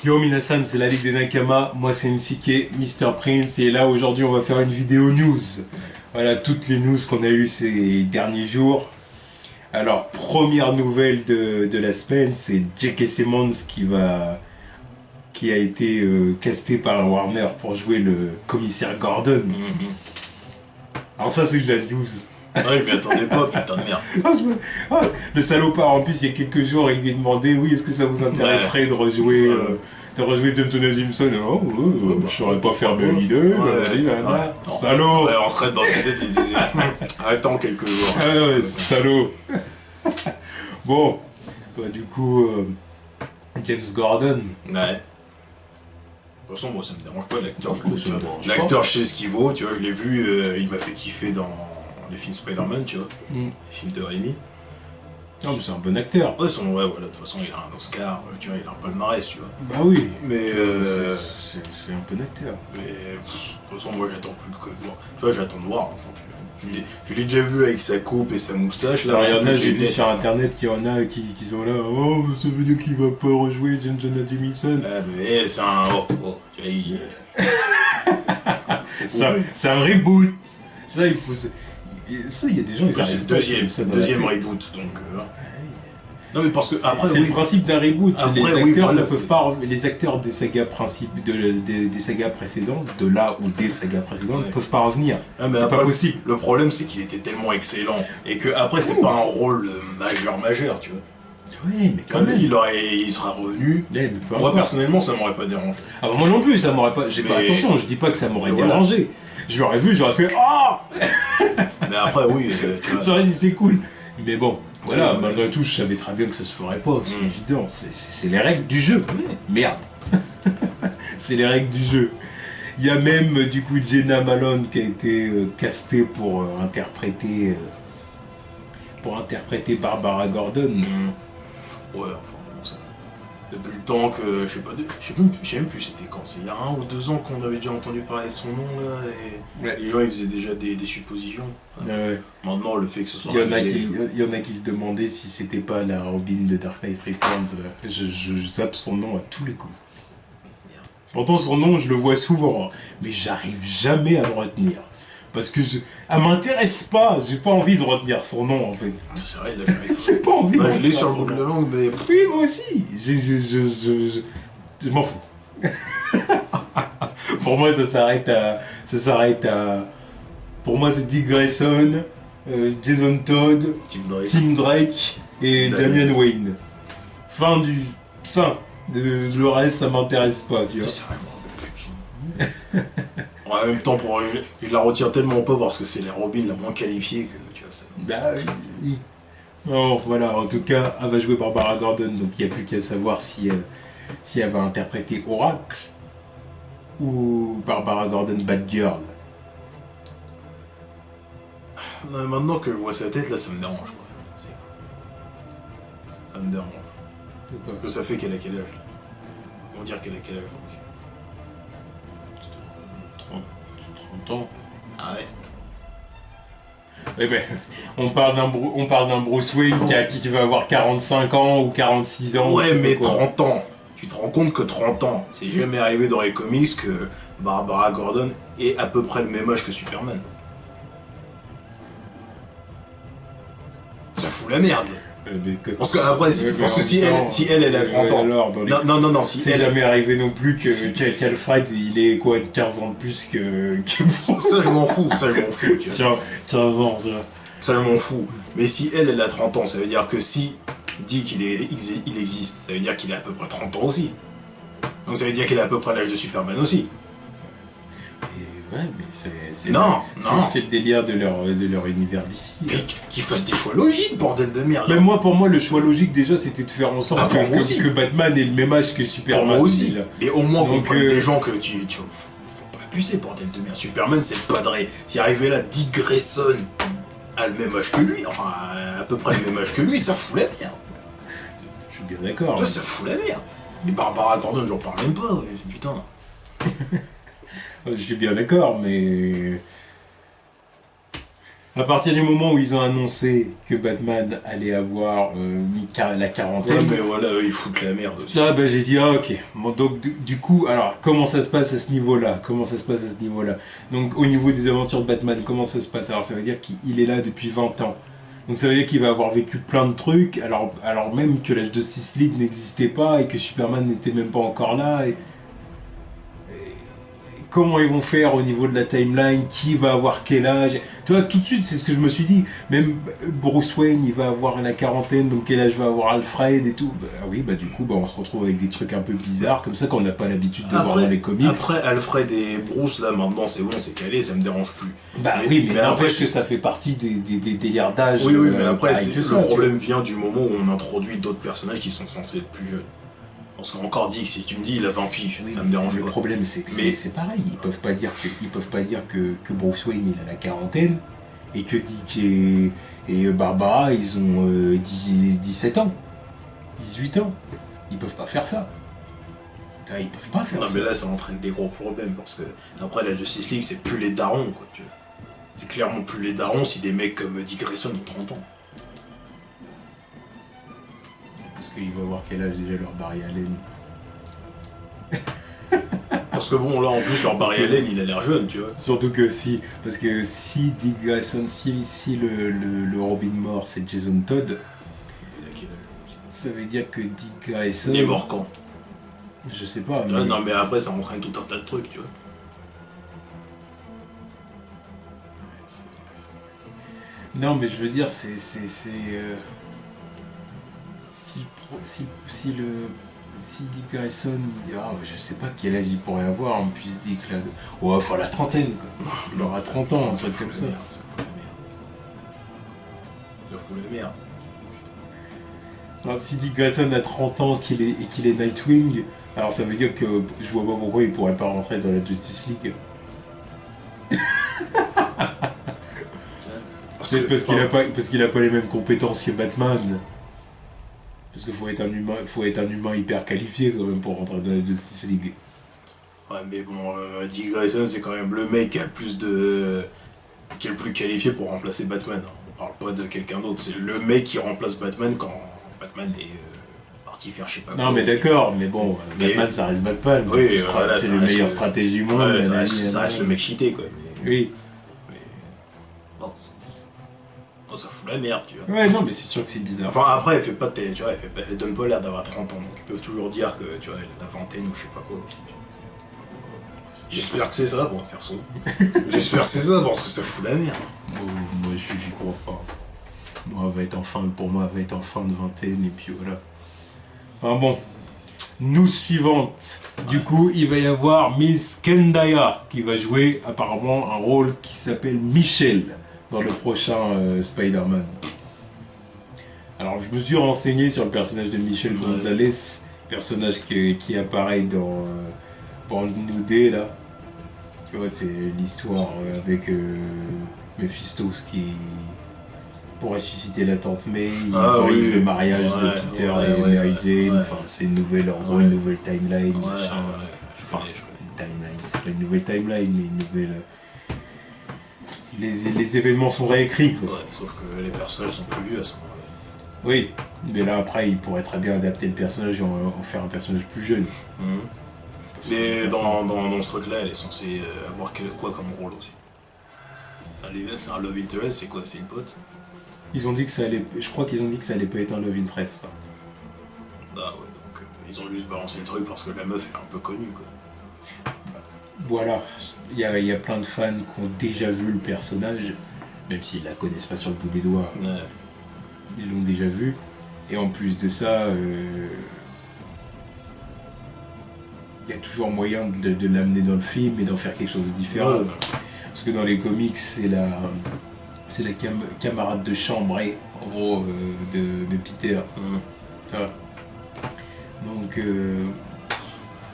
Yo Minasan, c'est la Ligue des Nakama, moi c'est NCK, Mr. Prince, et là aujourd'hui on va faire une vidéo news. Voilà toutes les news qu'on a eues ces derniers jours. Alors, première nouvelle de la semaine, c'est J.K. Simmons qui a été casté par Warner pour jouer le commissaire Gordon. Alors ça c'est de la news. Ouais, je m'y attendais pas, putain de merde. Le salopard, en plus, il y a quelques jours, il lui demandait oui, est-ce que ça vous intéresserait de rejouer Jonathan Jameson? Oh, je saurais pas faire mieux idée. Salaud. Ouais, on serait dans cette tête, il disait attends quelques jours. Ah ouais, salaud. Bon, bah, du coup, James Gordon. Ouais. De toute façon, moi ça me dérange pas, l'acteur, l'acteur, je sais ce qu'il vaut, tu vois, je l'ai vu, il m'a fait kiffer dans les films Spider-Man, tu vois, les films de Raimi. Non, mais c'est un bon acteur. Ouais, voilà, de toute façon, il a un Oscar, tu vois, il a un palmarès, tu vois. Bah oui, mais c'est un bon acteur. Mais de toute façon, moi j'attends plus que de voir. Tu vois, j'attends de voir. Enfin, je l'ai déjà vu avec sa coupe et sa moustache. Là, alors, il y en a, j'ai vu sur internet qu'il y en a qui sont là. Oh, ça veut dire qu'il va pas rejouer Jonathan Jameson. Ah, mais c'est un. Oh, tu vois, il. C'est un reboot. Ça, il faut. Ça, il y a des gens qui c'est le deuxième reboot, donc. Non mais parce que après c'est le principe d'un reboot. Après, les acteurs ne peuvent pas, les acteurs des sagas des sagas précédentes, de là ou des sagas précédentes, ne peuvent pas revenir. Ah, c'est pas possible. Le problème c'est qu'il était tellement excellent et que après c'est pas un rôle majeur, tu vois. Oui, mais quand même. Il sera revenu. Moi personnellement ça m'aurait pas dérangé. Ah bah moi non plus, ça m'aurait pas. Attention, je dis pas que ça m'aurait dérangé. Je l'aurais vu, j'aurais fait oh. Mais après oui, tu vois. J'aurais dit c'est cool. Mais bon. Voilà, malgré tout, je savais très bien que ça se ferait pas, c'est évident, c'est les règles du jeu. Merde. C'est les règles du jeu. Il y a même, du coup, Jenna Malone qui a été castée pour interpréter Barbara Gordon. Ouais, enfin, bon, ça... Depuis le temps que, je sais même plus c'était quand, c'est il y a 1 ou 2 ans qu'on avait déjà entendu parler de son nom, là, et les gens ils faisaient déjà des suppositions. Ouais. Maintenant, le fait que ce soit... Il y en a qui se demandaient si c'était pas la Robin de Dark Knight Returns. Je zappe son nom à tous les coups. Pourtant, son nom, je le vois souvent, hein, mais j'arrive jamais à le retenir. Parce que elle m'intéresse pas, j'ai pas envie de retenir son nom en fait. C'est vrai, il a jamais... J'ai pas envie de je l'ai sur le bout de la langue, mais... Oui, moi aussi. Je m'en fous. Pour moi, ça s'arrête à... Pour moi, c'est Dick Grayson, Jason Todd, Tim Drake et Damian Wayne. Fin. Le reste, ça m'intéresse pas, tu vois. C'est vraiment... En même temps, je la retire tellement pas parce que c'est la Robin la moins qualifiée que, tu vois, ça... Bah oui. Oh, voilà, en tout cas, elle va jouer Barbara Gordon, donc il n'y a plus qu'à savoir si elle va interpréter Oracle ou Barbara Gordon Batgirl. Non, maintenant que je vois sa tête, là, ça me dérange, quoi. Ça me dérange. Pourquoi ? Parce que ça fait qu'elle a quel âge, là? On va dire qu'elle a quel âge, donc 30 ans. Ah ouais. Eh ben, on parle d'un Bruce Wayne qui va avoir 45 ans ou 46 ans. Ouais, mais 30 ans. Tu te rends compte que 30 ans, c'est jamais arrivé dans les comics que Barbara Gordon ait à peu près le même âge que Superman. Ça fout la merde. Parce que après, parce que si elle a 30 ans. Alors, non, si c'est jamais arrivé non plus qu'Alfred il est quoi, 15 ans de plus que ça je m'en fous, tu vois. 15 ans, ça. Ça je m'en fous. Mais si elle a 30 ans, ça veut dire que si dit qu'il existe, ça veut dire qu'il a à peu près 30 ans aussi. Donc ça veut dire qu'il a à peu près l'âge de Superman aussi. Ouais, mais c'est le délire de leur univers d'ici. Mais qu'ils fassent des choix logiques, bordel de merde. Mais pour moi, le choix logique déjà, c'était de faire en sorte que Batman ait le même âge que Superman. Pour moi aussi. Et au moins qu'on prenne des gens que faut pas abuser, bordel de merde. Superman, c'est le padré. Si arrivé là, Dick Grayson a le même âge que lui, enfin à peu près le même âge que lui, ça fout la merde. Je suis bien d'accord. Ça fout la merde. Et Barbara Gordon, j'en parle même pas, putain. Je suis bien d'accord, mais... À partir du moment où ils ont annoncé que Batman allait avoir la quarantaine... Ouais, mais voilà, eux, ils foutent la merde aussi. Ça, ben, j'ai dit, ah ok. Bon, donc, du coup, alors, comment ça se passe à ce niveau-là? Comment ça se passe à ce niveau-là? Donc, au niveau des aventures de Batman, comment ça se passe? Alors, ça veut dire qu'il est là depuis 20 ans. Donc, ça veut dire qu'il va avoir vécu plein de trucs, alors même que la Justice League n'existait pas et que Superman n'était même pas encore là. Comment ils vont faire au niveau de la timeline, qui va avoir quel âge. Tu vois, tout de suite, c'est ce que je me suis dit. Même Bruce Wayne, il va avoir la quarantaine, donc quel âge va avoir Alfred et tout. Bah oui, bah du coup, bah, on se retrouve avec des trucs un peu bizarres, comme ça qu'on n'a pas l'habitude de voir dans les comics. Après, Alfred et Bruce, là, maintenant, c'est bon, c'est calé, ça me dérange plus. Bah oui, mais n'empêche que ça fait partie des délires d'âge. Oui, mais après, le problème vient du moment où on introduit d'autres personnages qui sont censés être plus jeunes. Parce qu'on a encore dit que si tu me dis il a 20 piges, ça me dérange pas. Le problème c'est que c'est pareil, ils peuvent pas dire que Bruce Wayne il a la quarantaine et que Dick et Barbara ils ont 17 ans, 18 ans. Ils peuvent pas faire ça. Ils peuvent pas faire ça. Non mais là ça entraîne des gros problèmes parce que après la Justice League c'est plus les darons quoi. C'est clairement plus les darons si des mecs comme Dick Grayson ont 30 ans. Parce qu'il va voir quel âge déjà leur Barry Allen. Parce que bon, là en plus, leur Barry Allen il a l'air jeune, tu vois. Surtout que parce que si Dick Grayson, si le Robin mort c'est Jason Todd, ça veut dire que Dick Grayson. Il est mort quand? Je sais pas. Mais... non, mais après ça entraîne tout un tas de trucs, tu vois. Non, mais je veux dire, si Dick Grayson, je sais pas quel âge il pourrait avoir, on puisse dire que là, ouais, faut la trentaine, quoi. Il aura 30 ans, un truc comme ça. Ça fout la merde. Alors, si Dick Grayson a 30 ans et qu'il est Nightwing, alors ça veut dire que je vois pas pourquoi il pourrait pas rentrer dans la Justice League. C'est parce qu'il a pas les mêmes compétences que Batman. Parce qu'il faut être un humain hyper qualifié quand même pour rentrer dans la Justice League. Ouais mais bon, Dick Grayson c'est quand même le mec qui est le plus qualifié pour remplacer Batman. On parle pas de quelqu'un d'autre, c'est le mec qui remplace Batman quand Batman est parti faire je sais pas quoi. Non mais d'accord, mais bon, Batman ça reste Batman. Oui, voilà, c'est le meilleur stratège du monde. Ouais, ça reste le mec cheaté quoi. Oui. Bon, ça fout la merde, tu vois. Ouais, non, mais c'est sûr que c'est bizarre. Enfin, après, elle donne pas l'air d'avoir 30 ans, donc ils peuvent toujours dire que, tu vois, elle a la vingtaine ou je sais pas quoi. J'espère que c'est ça, bon, perso. J'espère que c'est ça, parce que ça fout la merde. Moi, j'y crois pas. Pour moi, elle va être en fin de vingtaine, et puis voilà. Enfin bon, news suivante. Du coup, il va y avoir Miss Kendaya, qui va jouer apparemment un rôle qui s'appelle Michelle dans le prochain Spider-Man. Alors je me suis renseigné sur le personnage de Michelle Gonzalez, personnage qui apparaît dans Brand New Day là. Tu vois, c'est l'histoire avec Mephistos qui pour ressusciter la tante May, il brise le mariage de Peter et Mary Jane. Enfin, c'est une nouvelle, une nouvelle timeline. Enfin, une timeline, c'est pas une nouvelle timeline, mais une nouvelle. Les événements sont réécrits, quoi. Ouais, sauf que les personnages sont plus vieux à ce moment-là. Oui, mais là après, il pourrait très bien adapter le personnage et en faire un personnage plus jeune. Mais dans ce truc-là, elle est censée avoir quoi comme rôle aussi? C'est un love interest, c'est quoi? C'est une pote? Ils ont dit que ça allait. Je crois qu'ils ont dit que ça allait pas être un love interest. Ah ouais, donc ils ont juste balancé le truc parce que la meuf est un peu connue, quoi. Voilà, il y a plein de fans qui ont déjà vu le personnage, même s'ils la connaissent pas sur le bout des doigts. Ouais. Ils l'ont déjà vu. Et en plus de ça, il y a toujours moyen de l'amener dans le film et d'en faire quelque chose de différent. Ouais. Parce que dans les comics, c'est la camarade de chambre, en gros, de Peter. Donc...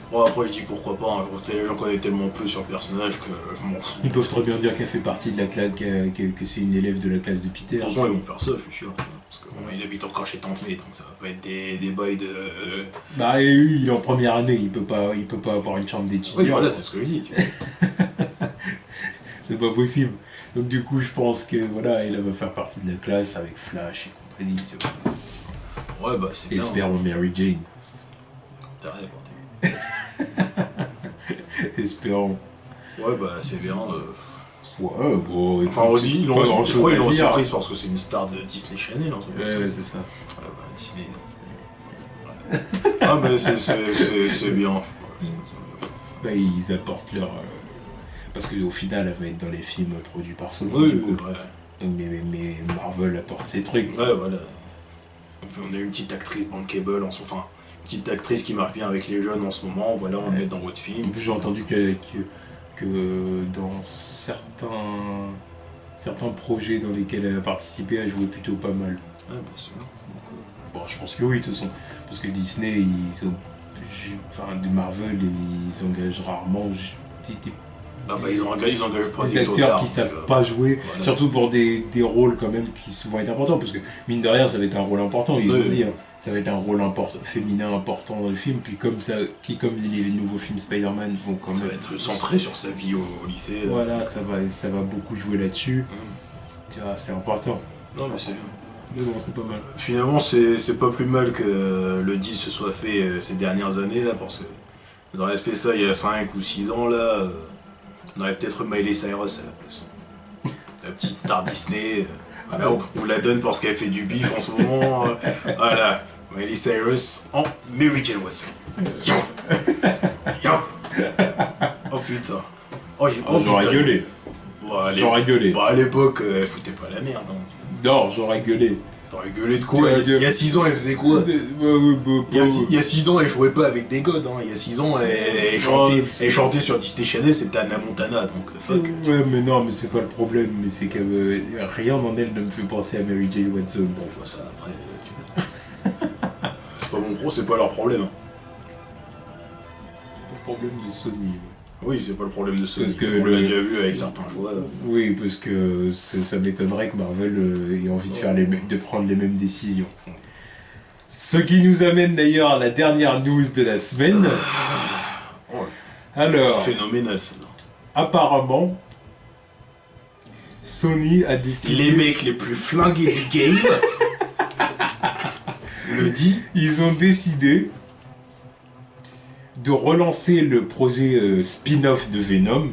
Bon, après je dis pourquoi pas, j'en connais tellement plus sur le personnage que je m'en fous. Ils peuvent très bien dire qu'elle fait partie de la classe, que c'est une élève de la classe de Peter. De toute façon, ils vont faire ça, je suis sûr. Parce que bon, il habite encore chez Tante May, donc ça va pas être des bails de... Bah et lui, il est en première année, il peut pas avoir une chambre d'étudiant. Oui, voilà, c'est ce que je dis, tu vois. C'est pas possible. Donc du coup, je pense que voilà, elle va faire partie de la classe avec Flash et compagnie. Tu vois. Ouais, bah c'est bien. Espérons Mary Jane. T'as rien porté. Espérons. Ouais, bah c'est bien. Ouais, bon, Enfin, écoute, aussi, pas grand je chose crois à qu'ils l'ont dire. surprise parce que c'est une star de Disney Channel, en tout cas. Ouais, c'est ça. Ouais, bah, Disney. Ouais. Ah, mais c'est bien. Bah, ils apportent leur. Parce qu'au final, elle va être dans les films produits par Sony. Oui, du coup. ouais. Donc, mais Marvel apporte ses trucs. Ouais, voilà. On a une petite actrice bankable en ce moment. Enfin, une petite actrice qui marche bien avec les jeunes en ce moment. Voilà, on le met dans votre En film. plus, j'ai entendu que dans certains projets dans lesquels elle a participé, elle jouait plutôt pas mal. Ouais, bah, c'est bien. Donc, bon, je pense que oui, de toute façon. Parce que Disney, ils ont. Enfin, de Marvel, ils engagent rarement Ah bah ils engagent pas des acteurs qui savent pas jouer, voilà. surtout pour des rôles quand même qui souvent être importants, parce que mine de rien ça va être un rôle important, ils ont dit, hein, ça va être un rôle féminin important dans le film, puis comme les nouveaux films Spider-Man vont quand même être centré sur sa vie au lycée. Voilà, ça va beaucoup jouer là-dessus. Tu vois, c'est important. Non mais c'est bien. Mais bon, c'est pas mal. Finalement c'est pas plus mal que le deal se soit fait ces dernières années là, parce que on aurait fait ça il y a 5 ou 6 ans là. On aurait peut-être Miley Cyrus à la place. La petite star Disney. Voilà, on la donne parce qu'elle fait du bif en ce moment. Voilà. Miley Cyrus en Mary Jane Watson. Yo. Yo. Oh putain. J'aurais gueulé. Bon, J'aurais gueulé. Bon, à l'époque, elle foutait pas la merde. Hein. Non, j'aurais gueulé. T'aurais gueulé de quoi? Il y a 6 ans, elle faisait quoi? Il y a 6 ans, elle jouait pas avec des godes. Hein. Il y a 6 ans, elle chantait sur Disney Channel, c'était Anna Montana, donc fuck. Ouais, mais non, mais c'est pas le problème. Mais c'est que rien en elle ne me fait penser à Mary Jane Watson. Bon, bah ça, après, c'est pas mon gros, c'est pas leur problème. Hein. Le problème de Sony. Oui, c'est pas le problème de Sony. Parce que on l'a déjà vu avec certains joueurs. Oui, parce que ça m'étonnerait que Marvel ait envie de prendre les mêmes décisions. Ce qui nous amène d'ailleurs à la dernière news de la semaine. Ouais. Alors, phénoménal, ça. Apparemment, Sony a décidé... Les mecs les plus flingués du game le dit. Ils ont décidé de relancer le projet spin-off de Venom.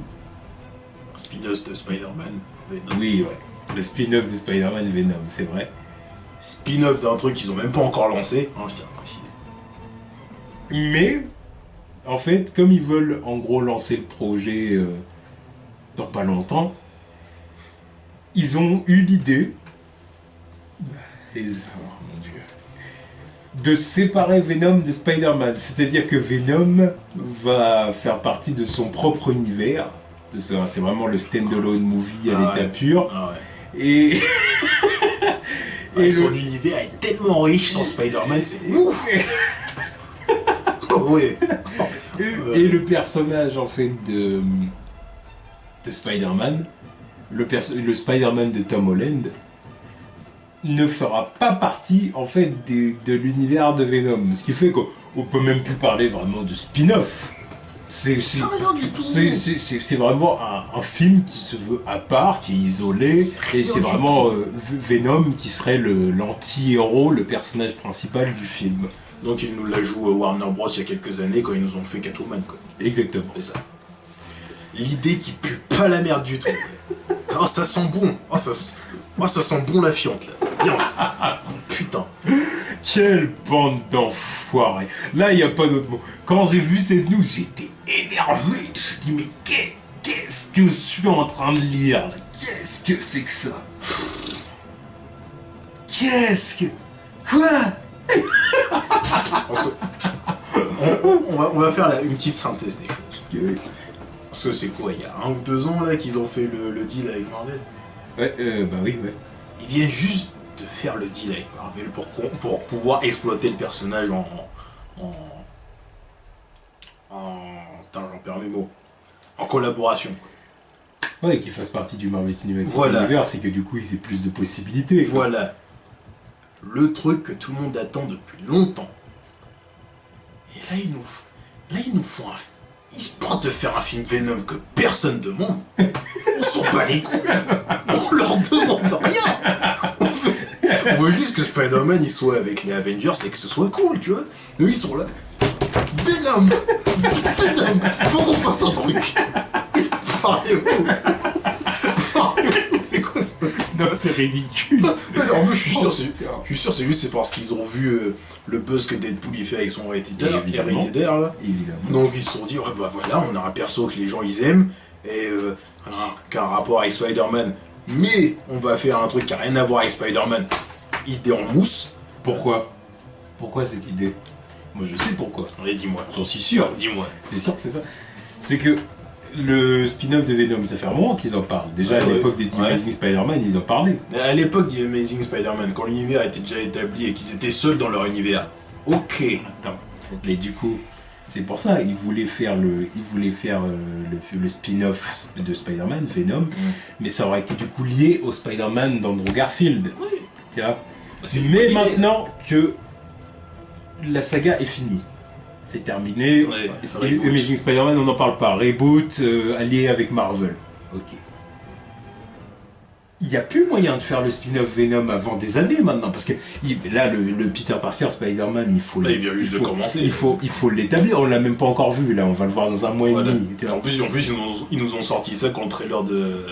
Spin-off de Spider-Man, Venom. Oui, ouais. Le spin-off de Spider-Man Venom, c'est vrai. Spin-off d'un truc qu'ils ont même pas encore lancé, hein, je tiens à préciser. Mais, en fait, comme ils veulent en gros lancer le projet dans pas longtemps, ils ont eu l'idée de séparer Venom de Spider-Man. C'est-à-dire que Venom va faire partie de son propre univers. C'est vraiment le stand-alone movie à l'état pur. Ah ouais. Et... et son univers est tellement riche sans Spider-Man, c'est ouf. Ouais. Et le personnage en fait de Spider-Man, le Spider-Man de Tom Holland, ne fera pas partie en fait de l'univers de Venom. Ce qui fait qu'on peut même plus parler vraiment de spin-off. C'est vraiment un film qui se veut à part, qui est isolé, et c'est vraiment Venom qui serait l'anti-héros, le personnage principal du film. Donc il nous la joue Warner Bros il y a quelques années quand ils nous ont fait Catwoman, quoi. Exactement. C'est ça. L'idée qui pue pas la merde du tout. Oh, ça sent bon. Oh, ça sent bon la fiente là. Bien. Putain. Quelle bande d'enfoirés. Là, il n'y a pas d'autre mot. Quand j'ai vu cette news, j'étais énervé. Je me suis dit, mais qu'est-ce que je suis en train de lire là? Qu'est-ce que c'est que ça? Qu'est-ce que... Quoi? Parce que on va faire une petite synthèse des choses. Parce que c'est quoi, il y a 1 ou 2 ans là qu'ils ont fait le deal avec Marvel? Ouais, bah oui, ouais. Ils viennent juste de faire le deal avec Marvel pour pouvoir exploiter le personnage Putain, j'en perds mes mots. En collaboration. Ouais, qu'ils fassent partie du Marvel Cinematic voilà. Universe, c'est que du coup, ils aient plus de possibilités. Quoi. Voilà. Le truc que tout le monde attend depuis longtemps. Et là, ils nous font histoire de faire un film Venom que personne demande, on s'en bat les couilles. On leur demande rien. On veut juste que Spider-Man il soit avec les Avengers et que ce soit cool, tu vois. Eux ils sont là. Venom, faut qu'on fasse un truc. Parlez-vous. C'est quoi ça? Non, c'est ridicule. En plus, je suis sûr, c'est juste parce qu'ils ont vu le buzz que Deadpool il fait avec son héréditaire là. Évidemment. Donc ils se sont dit, ouais bah voilà, on a un perso que les gens ils aiment et qui a un rapport avec Spider-Man, mais on va faire un truc qui a rien à voir avec Spider-Man. Idée en mousse. Pourquoi? Pourquoi cette idée? Moi je sais pourquoi. Et dis-moi. J'en suis sûr. Dis-moi. C'est sûr que c'est ça. C'est que le spin-off de Venom, ça fait un moment qu'ils en parlent. Déjà à l'époque des Amazing Spider-Man, ils en parlaient. À l'époque des Amazing Spider-Man, quand l'univers était déjà établi et qu'ils étaient seuls dans leur univers. Ok. Attends. Mais du coup, c'est pour ça, ils voulaient faire le spin-off de Spider-Man, Venom, mais ça aurait été du coup lié au Spider-Man d'Andrew Garfield. Oui. Tu vois. Mais maintenant que la saga est finie, c'est terminé, ouais, et Amazing Spider-Man on n'en parle pas, reboot, allié avec Marvel. Ok. Il n'y a plus moyen de faire le spin-off Venom avant des années maintenant, parce que là le Peter Parker Spider-Man, il faut il faut l'établir, on l'a même pas encore vu, là on va le voir dans un mois et demi. En plus ils nous ont sorti ça quand le trailer de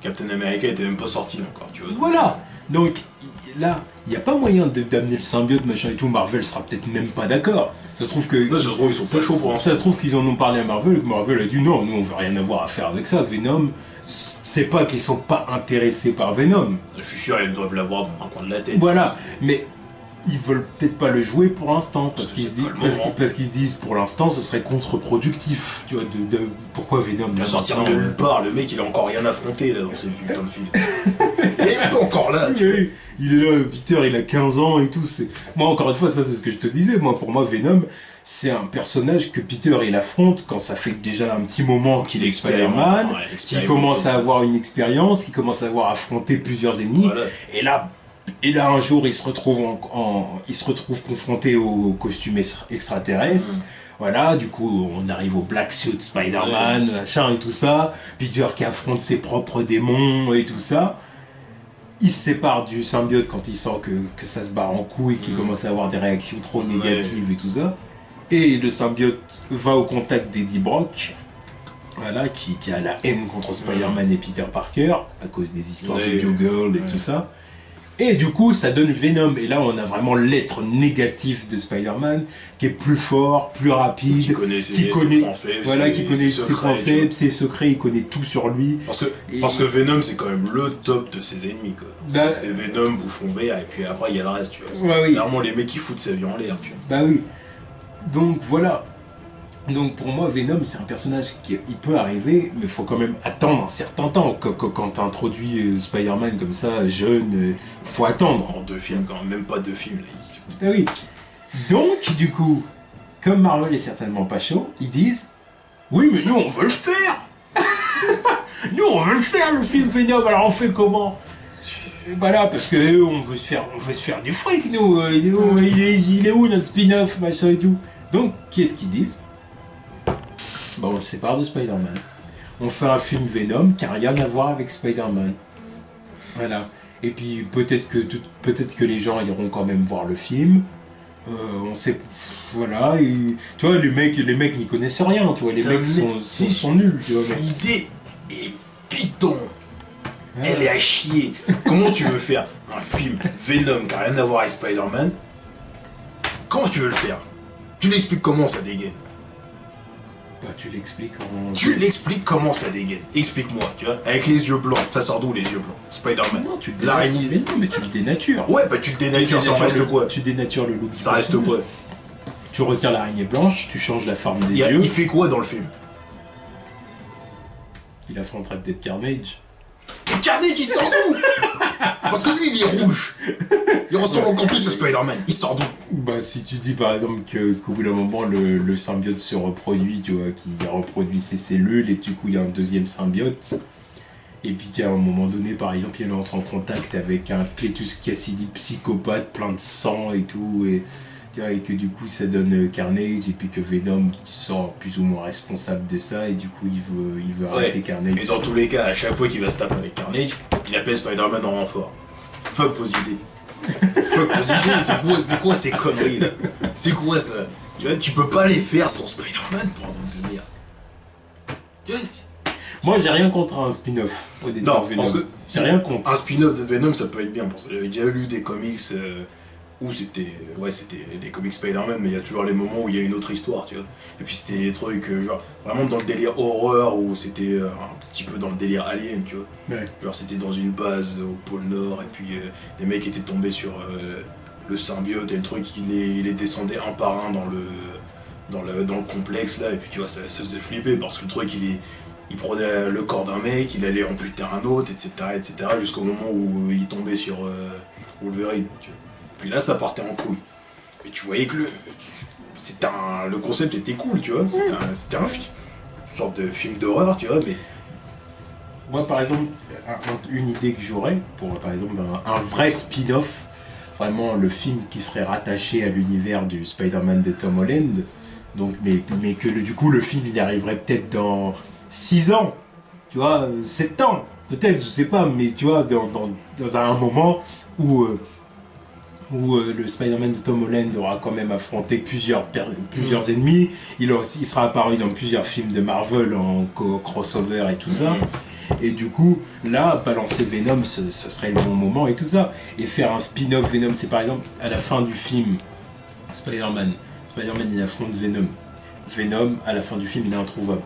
Captain America était même pas sorti encore, tu vois. Voilà. Donc là, il n'y a pas moyen d'amener le symbiote, machin et tout. Marvel sera peut-être même pas d'accord. Ça se trouve que. Non, ça se trouve, ils sont pas chauds pour ça se trouve qu'ils en ont parlé à Marvel et que Marvel a dit non, nous on veut rien avoir à faire avec ça. Venom, c'est pas qu'ils sont pas intéressés par Venom. Je suis sûr, ils doivent l'avoir dans un coin de la tête. Voilà, mais ils veulent peut-être pas le jouer pour l'instant parce qu'ils se disent pour l'instant ce serait contre-productif. Tu vois, pourquoi Venom il va sortir de nulle part, le mec il a encore rien affronté là dans ses putains de films. Il est pas encore là. Oui, il est là, Peter il a 15 ans et tout. Moi encore une fois, ça c'est ce que je te disais. Moi pour moi Venom c'est un personnage que Peter il affronte quand ça fait déjà un petit moment qu'il est Spider-Man, qu'il commence à avoir une expérience, qu'il commence à avoir affronté plusieurs ennemis. Voilà. Et là, un jour, il se retrouve confronté au costume extraterrestre. Voilà, du coup, on arrive au Black Suit Spider-Man, machin et tout ça. Peter qui affronte ses propres démons et tout ça. Il se sépare du symbiote quand il sent que ça se barre en couille et qu'il commence à avoir des réactions trop négatives et tout ça. Et le symbiote va au contact d'Eddie Brock. Voilà, qui a la haine contre Spider-Man et Peter Parker à cause des histoires de New Girl et tout ça. Et du coup, ça donne Venom. Et là, on a vraiment l'être négatif de Spider-Man, qui est plus fort, plus rapide, qui connaît ses points faibles, ses secrets, il connaît tout sur lui. Parce que Venom, c'est quand même le top de ses ennemis, quoi. C'est Venom, Bouffon Vert, et puis après, il y a le reste, tu vois. C'est vraiment les mecs qui foutent sa vie en l'air, tu vois. Bah oui. Donc, voilà. Donc pour moi, Venom, c'est un personnage qui il peut arriver, mais il faut quand même attendre un certain temps. Quand tu introduis Spider-Man comme ça, jeune, il faut attendre. En 2 films, quand même pas 2 films. Là. Ah oui. Donc, du coup, comme Marvel est certainement pas chaud, ils disent « Oui, mais nous, on veut le faire. Nous, on veut le faire, le film Venom, alors on fait comment ?» Voilà, parce que on veut se faire du fric, nous. Il est où notre spin-off, machin et tout. Donc, qu'est-ce qu'ils disent? On le sépare de Spider-Man. On fait un film Venom qui n'a rien à voir avec Spider-Man. Voilà. Et puis peut-être que les gens iront quand même voir le film. On sait, voilà. Et, tu vois, les mecs n'y connaissent rien. Tu vois, les mecs sont nuls. L'idée est piton. Elle est à chier. Comment tu veux faire un film Venom qui n'a rien à voir avec Spider-Man? Comment tu veux le faire? Tu l'expliques comment ça dégaine? Bah, tu l'expliques comment ça dégaine. Explique-moi, tu vois. Avec les yeux blancs. Ça sort d'où les yeux blancs? Spider-Man. Non, l'araignée. Mais non, mais tu le dénatures. Ouais, bah tu le dénatures, ça reste quoi? Tu dénatures le look. Ça reste quoi? Tu retires l'araignée blanche, tu changes la forme des yeux. Il fait quoi dans le film? Il affrontera peut-être Carnage. Et Carnage, il sort d'où? Parce que lui, il est rouge. Il ressemble encore plus à Spider-Man. Il sort d'où? Bah, si tu dis par exemple qu'au bout d'un moment, le symbiote se reproduit, tu vois, qu'il reproduit ses cellules, et du coup, il y a un deuxième symbiote. Et puis qu'à un moment donné, par exemple, il entre en contact avec un Cletus Cassidy psychopathe, plein de sang et tout. Et tu vois, et que du coup ça donne Carnage, et puis que Venom se sent plus ou moins responsable de ça, et du coup il veut arrêter Carnage. Et dans tous les cas, à chaque fois qu'il va se taper avec Carnage, il appelle Spider-Man en renfort. Fuck vos idées. Fuck vos idées, c'est quoi ces conneries là? C'est quoi ça? Tu vois, tu peux pas les faire sans Spider-Man pour un délire. Tu vois, moi j'ai rien contre un spin-off au départ Venom. Parce que j'ai rien contre. Un spin-off de Venom ça peut être bien, parce que j'avais déjà lu des comics où c'était des comics Spider-Man, mais il y a toujours les moments où il y a une autre histoire, tu vois. Et puis c'était des trucs genre vraiment dans le délire horreur, ou c'était un petit peu dans le délire alien, tu vois. Ouais. Genre c'était dans une base au pôle Nord, et puis les mecs étaient tombés sur le symbiote, et le truc il les descendait un par un dans le complexe là, et puis tu vois ça faisait flipper, parce que le truc il prenait le corps d'un mec, il allait amputer un autre, etc. jusqu'au moment où il tombait sur Wolverine, tu vois. Puis là, ça partait en couille. Et tu voyais que le concept était cool, tu vois. C'était un film. Une sorte de film d'horreur, tu vois, mais... Moi, par exemple, une idée que j'aurais pour, par exemple, un vrai spin-off, vraiment le film qui serait rattaché à l'univers du Spider-Man de Tom Holland, donc, mais que du coup, le film, il arriverait peut-être dans 6 ans, tu vois, 7 ans, peut-être, je sais pas, mais tu vois, dans un moment où le Spider-Man de Tom Holland aura quand même affronté plusieurs ennemis, il sera apparu dans plusieurs films de Marvel en crossover et tout ça, et du coup, là, balancer Venom, ce serait le bon moment et tout ça, et faire un spin-off Venom, c'est par exemple, à la fin du film, Spider-Man il affronte Venom, à la fin du film, il est introuvable.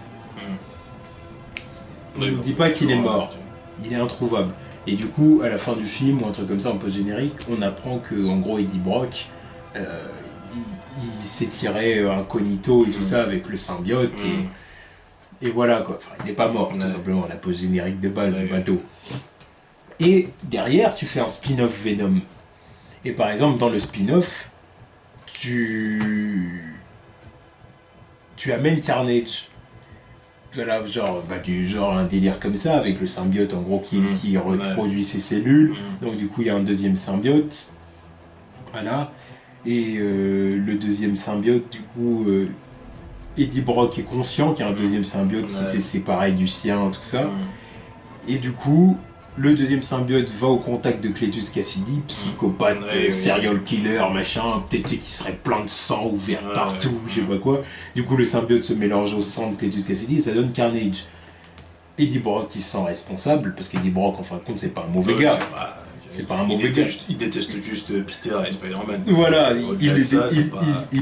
Ne me dis pas qu'il est mort, il est introuvable. Et du coup, à la fin du film, ou un truc comme ça, en post-générique, on apprend que, en gros, Eddie Brock, il s'est tiré incognito et tout ça avec le symbiote, et voilà quoi. Enfin, il n'est pas mort, tout simplement, la post-générique de base du bateau. Et derrière, tu fais un spin-off Venom. Et par exemple, dans le spin-off, tu amènes Carnage. Voilà, genre un délire comme ça, avec le symbiote en gros qui reproduit ses cellules. Donc du coup il y a un deuxième symbiote. Voilà. Et le deuxième symbiote, du coup, Eddie Brock est conscient qu'il y a un deuxième symbiote qui s'est séparé du sien, tout ça. Et du coup, le deuxième symbiote va au contact de Cletus Cassidy, psychopathe, serial killer, machin, peut-être qui serait plein de sang ouvert partout, je sais pas quoi. Du coup, le symbiote se mélange au sang de Cletus Cassidy et ça donne Carnage. Eddie Brock qui se sent responsable, parce qu'Eddie Brock, en fin de compte, c'est pas un mauvais gars. C'est pas un mauvais gars. Il déteste juste Peter et Spider-Man. Voilà, il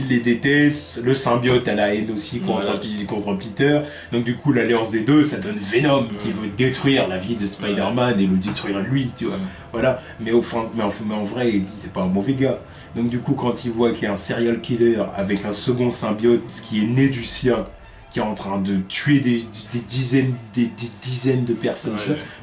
les déteste. Le symbiote a la haine aussi contre Peter. Donc du coup, l'alliance des deux, ça donne Venom qui veut détruire la vie de Spider-Man et le détruire lui, tu vois. Voilà. Mais en vrai, Eddie, c'est pas un mauvais gars. Donc du coup, quand il voit qu'il y a un serial killer avec un second symbiote qui est né du sien, qui est en train de tuer des dizaines de personnes,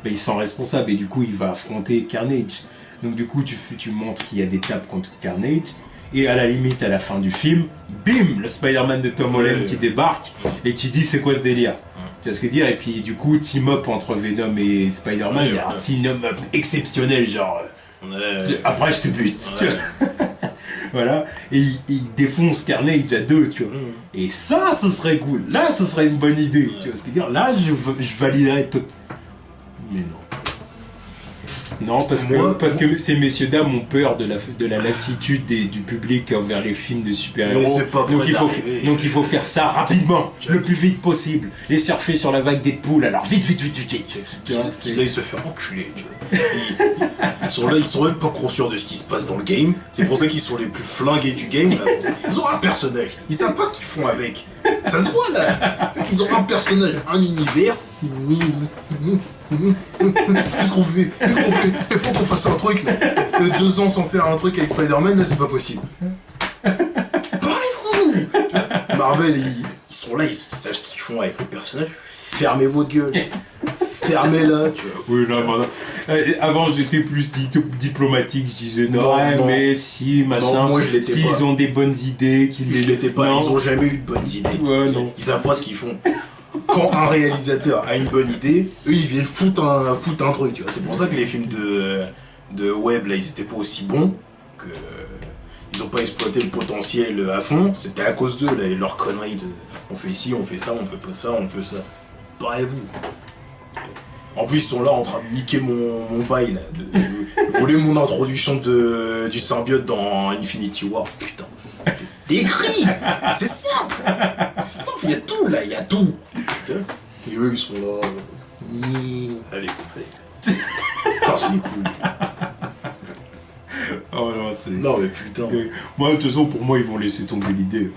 il se sent responsable et du coup il va affronter Carnage. Donc du coup tu montres qu'il y a des tapes contre Carnage, et à la limite à la fin du film, bim, le Spider-Man de Tom Holland qui débarque et qui dit c'est quoi ce délire. Tu vois ce que je veux dire. Et puis du coup team up entre Venom et Spider-Man, il y a un team up exceptionnel, genre après je te bute. Voilà, et il défonce Carnage à deux, tu vois. Et ça, ce serait cool. Là, ce serait une bonne idée. Tu vois ce que je veux dire. Là, je validerais tout. Mais non. Non, parce que ces messieurs dames ont peur de la lassitude du public envers les films de super-héros. Donc il faut faire ça rapidement, le plus vite possible. Et surfer sur la vague Deadpool, alors vite. Ils aillent se faire enculer, tu vois. Ils sont même pas conscients de ce qui se passe dans le game. C'est pour ça qu'ils sont les plus flingués du game. Là. Ils ont un personnage. Ils savent pas ce qu'ils font avec. Ça se voit là. Ils ont un personnage, un univers. Qu'est-ce qu'on fait? Il faut qu'on fasse un truc là. 2 ans sans faire un truc avec Spider-Man, là c'est pas possible. Parlez-vous! Marvel, ils sont là, ils savent ce qu'ils font avec le personnage. Fermez votre gueule. Fermez-la, tu vois. Oui, là, maintenant. Avant, j'étais plus diplomatique, je disais non, mais si, machin. Non, moi, je l'étais pas. S'ils ont des bonnes idées, Je l'étais pas, ils ont jamais eu de bonnes idées. Ouais, non. Ils savent pas ce qu'ils font. Quand un réalisateur a une bonne idée, eux ils viennent foutre un truc, tu vois. C'est pour ça que les films de web là ils étaient pas aussi bons que. ils ont pas exploité le potentiel à fond, c'était à cause d'eux, là, et leur connerie de on fait ci, on fait ça, on fait pas ça, on fait ça. Barrez-vous. En plus, ils sont là en train de niquer mon bail, là, de voler mon introduction du symbiote dans Infinity War. Putain. T'écris. C'est simple. C'est simple, il y a tout, là, il y a tout. Et eux, ils sont là. Allez. Casse les couilles. Oh non, c'est... Non, mais putain. Moi, de toute façon, pour moi, ils vont laisser tomber l'idée.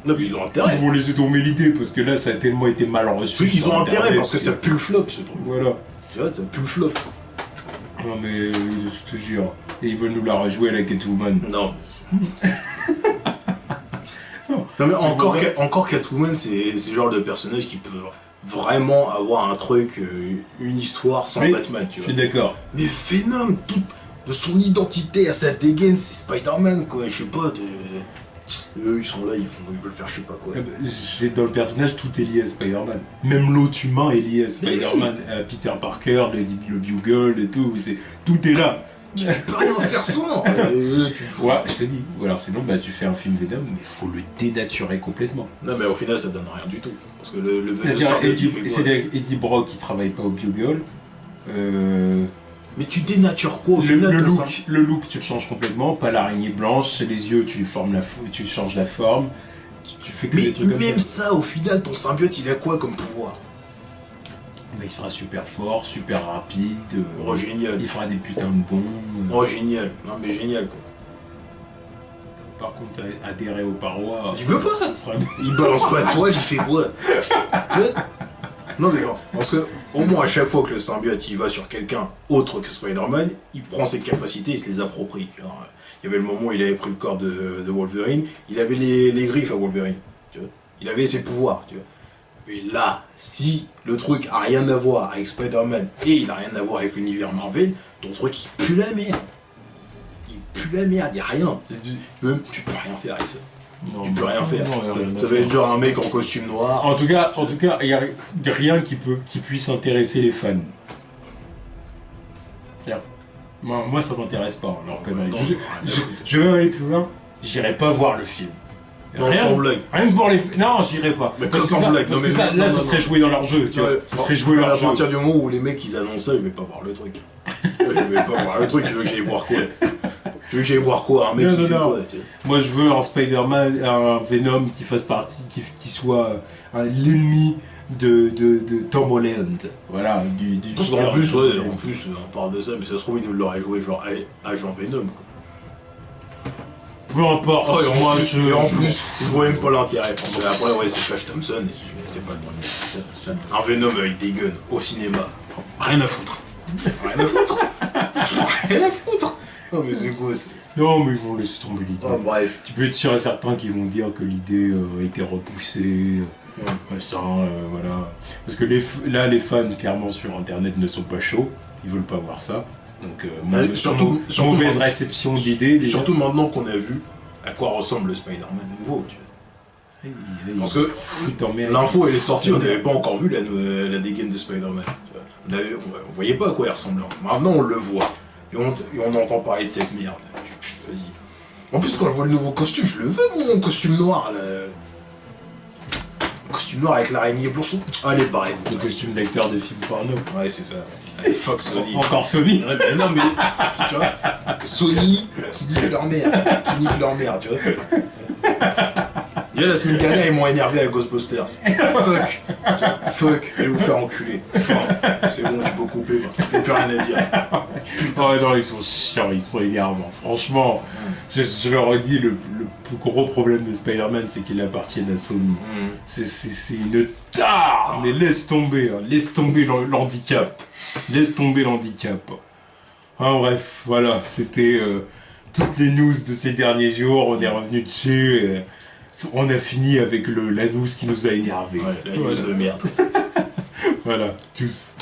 Non, mais ils ont intérêt. Ils vont laisser tomber l'idée, parce que là, ça a tellement été mal reçu. Ils ont intérêt, parce que ça pue le flop, ce truc. Voilà. Tu vois, ça pue le flop. Non, mais je te jure. Et ils veulent nous la rejouer à la Catwoman. Non. Non, mais encore Catwoman, c'est le genre de personnage qui peut vraiment avoir un truc, une histoire sans Batman, tu vois. Je suis d'accord. Mais Venom, tout de son identité à sa dégaine, c'est Spider-Man, quoi. Je sais pas, eux, ils sont là, ils veulent faire je sais pas quoi. Dans le personnage, tout est lié à Spider-Man. Même l'autre humain est lié à Spider-Man, à Peter Parker, le Bugle et tout. Tout est là. Tu peux rien faire sans. Ouais, je te dis. Ou alors sinon, tu fais un film Venom, mais faut le dénaturer complètement. Non, mais au final, ça donne rien du tout. Parce que le c'est Eddie Brock qui travaille pas au Bugle. Mais tu dénatures quoi au final? Le look, tu le changes complètement. Pas l'araignée blanche, c'est les yeux, tu changes la forme. Tu fais que des trucs comme ça. Même ça, au final, ton symbiote, il a quoi comme pouvoir? Il sera super fort, super rapide. Oh, génial. Il fera des putains de bons. Oh, génial. Non, mais génial, quoi. Par contre, adhérer aux parois. Tu peux pas. Il balance pas de toi, j'y fais quoi? Non, mais bon, parce que, au moins, à chaque fois que le symbiote il va sur quelqu'un autre que Spider-Man, il prend ses capacités, il se les approprie. Alors, il y avait le moment où il avait pris le corps de Wolverine, il avait les griffes à Wolverine, tu vois. Il avait ses pouvoirs, tu vois. Mais là, si le truc a rien à voir avec Spider-Man et il a rien à voir avec l'univers Marvel, ton truc il pue la merde. Il pue la merde, y a rien. Tu peux rien faire avec ça. Non, tu peux rien faire. Ça va être genre un mec en costume noir. En tout cas, il n'y a rien qui puisse intéresser les fans. Tiens. Moi, ça m'intéresse pas. Alors que je vais aller plus loin. J'irai pas voir le film. Sans blague. Rien que pour les... Non, j'irai pas. Mais comme sans blague. Parce que ça, là, ce serait joué dans leur jeu, tu vois. Ce serait joué dans leur jeu. À partir du moment où les mecs, ils annoncent ça, je vais pas voir le truc. Je vais pas voir le truc, tu veux que j'aille voir quoi? Tu veux que j'aille voir quoi? Un mec qui fait quoi? Moi, je veux un Spider-Man, un Venom qui fasse partie, qui soit l'ennemi de Tom Holland. Voilà, Parce qu'en plus, on parle de ça, mais ça se trouve, il nous l'aurait joué genre agent Venom, quoi. Peu importe, moi en plus, je vois même pas l'intérêt. Parce que après, ouais, c'est Flash Thompson, et c'est pas le premier. Un Venom avec des guns au cinéma. Rien à foutre. Rien à foutre. Rien à foutre. Non, mais c'est quoi? Non, mais ils vont laisser tomber l'idée. Oh, bref. Tu peux être sûr et certain qu'ils vont dire que l'idée a été repoussée. Voilà. Parce que là, les fans, clairement, sur Internet ne sont pas chauds. Ils veulent pas voir ça. Donc, surtout mauvaise réception d'idées. Surtout maintenant qu'on a vu à quoi ressemble le Spider-Man nouveau, tu vois. Parce que l'info elle est sortie, on n'avait pas encore vu la dégaine de Spider-Man. On voyait pas à quoi il ressemblait. Maintenant on le voit. Et on entend parler de cette merde. Vas-y. En plus quand je vois le nouveau costume, je le veux mon costume noir là. Costume noir avec l'araignée blanche. Allez, pareil. Le costume d'acteur de film porno. Ouais, c'est ça. Allez, fuck Sony. Encore Sony. Ouais, mais non, mais tu vois, Sony qui nique leur mère. Tu vois. Déjà, la semaine dernière, ils m'ont énervé avec Ghostbusters. Fuck. Allez vous faire enculer. C'est bon, tu peux couper. J'ai plus rien à dire. Oh non, ils sont chiants, ils sont énervants. Franchement, je leur ai dit, le plus gros problème de Spider-Man, c'est qu'il appartient à Sony. C'est une tare. Mais laisse tomber l'handicap. Laisse tomber l'handicap. Bref, voilà, c'était toutes les news de ces derniers jours. On est revenu dessus. On a fini avec la news qui nous a énervés. Ouais, la news de merde. Voilà, tous.